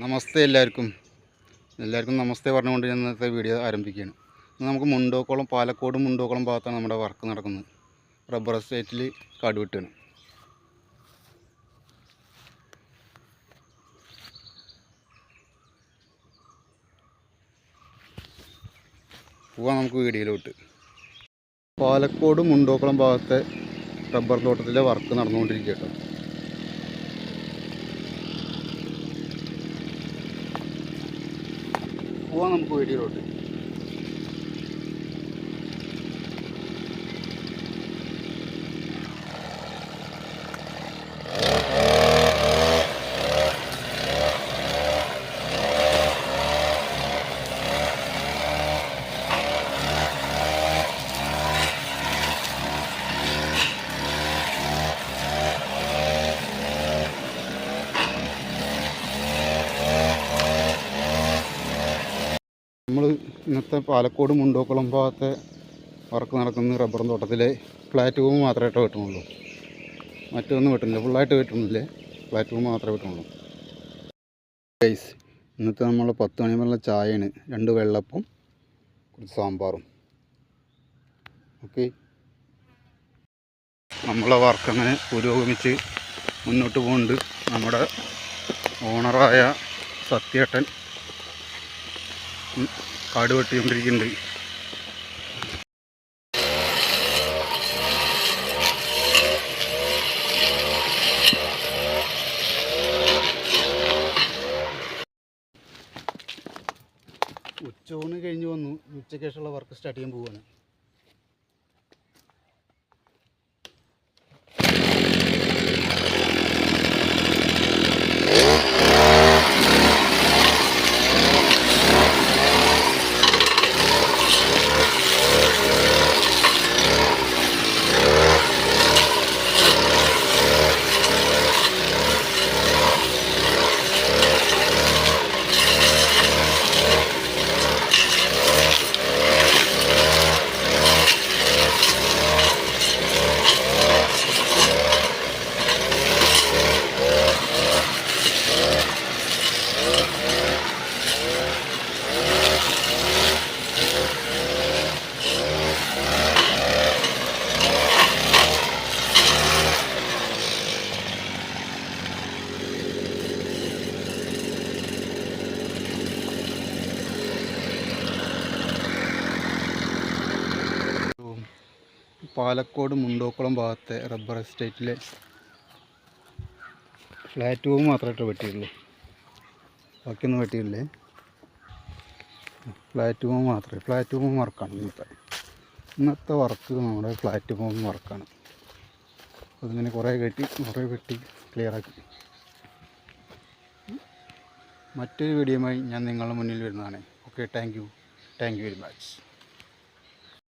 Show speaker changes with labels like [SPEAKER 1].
[SPEAKER 1] നമസ്തേ എല്ലാവർക്കും നമസ്തേ പറഞ്ഞുകൊണ്ട് ഞാൻ ഇന്നത്തെ വീഡിയോ ആരംഭിക്കുകയാണ്. നമുക്ക് മുണ്ടോക്കുളം, പാലക്കോട് മുണ്ടോക്കുളം ഭാഗത്താണ് നമ്മുടെ വർക്ക് നടക്കുന്നത്. റബ്ബർ എസ്റ്റേറ്റിൽ കാട് വെട്ടുകയാണ്. പോവാം നമുക്ക് വീഡിയോയിലോട്ട്. പാലക്കോട് മുണ്ടോക്കുളം ഭാഗത്തെ റബ്ബർ തോട്ടത്തിലെ വർക്ക് നടന്നുകൊണ്ടിരിക്കുക കേട്ടോ. പോവാം നമുക്ക് വീഡിയോയിലോട്ട്. നമ്മൾ ഇന്നത്തെ പാലക്കോട് മുണ്ടോക്കുളം ഭാഗത്തെ വർക്ക് നടക്കുന്ന റബ്ബർ തോട്ടത്തിലെ ഫ്ലാറ്റ് ബൂം മാത്രമേ വെട്ടുന്നുള്ളൂ. മറ്റൊന്നും വെട്ടുന്നില്ല, ഫുള്ളായിട്ട് വെട്ടുന്നില്ലേ, ഫ്ലാറ്റ് ബൂം മാത്രമേ വെട്ടുന്നുള്ളൂ. ഗൈസ്, ഇന്നത്തെ നമ്മൾ 10 മണി മുതലുള്ള ചായയാണ്, 2 വെള്ളപ്പും കുറച്ച് സാമ്പാറും. ഓക്കെ, നമ്മളെ വർക്ക് അങ്ങനെ പുരോഗമിച്ച് മുന്നോട്ട് പോകുന്നുണ്ട്. നമ്മുടെ ഓണറായ സത്യേട്ടൻ കാട് വെട്ടിക്കൊണ്ടിരിക്കുന്നുണ്ട്. ഉച്ചയൂണ് കഴിഞ്ഞ് വന്നു. ഉച്ചയ്ക്ക് ശേഷമുള്ള വർക്ക് സ്റ്റാർട്ട് ചെയ്യാൻ പോവുകയാണ്. പാലക്കോട് മുണ്ടോക്കുളം ഭാഗത്തെ റബ്ബർ എസ്റ്റേറ്റിലെ ഫ്ലാറ്റ് ബൂം മാത്രമായിട്ട് വെട്ടിയുള്ളൂ, ബാക്കിയൊന്നും വെട്ടിയില്ലേ. ഫ്ലാറ്റ് ബൂം മാത്രമേ, ഫ്ലാറ്റ് ബൂം വർക്കാണ് ഇന്നത്തെ വർക്ക്. നമ്മുടെ ഫ്ലാറ്റ് ബൂം വർക്കാണ്. അതിങ്ങനെ കുറേ വെട്ടി ക്ലിയറാക്കി. മറ്റൊരു വീഡിയോയുമായി ഞാൻ നിങ്ങളുടെ മുന്നിൽ വരുന്നതാണ്. Okay, thank you very much.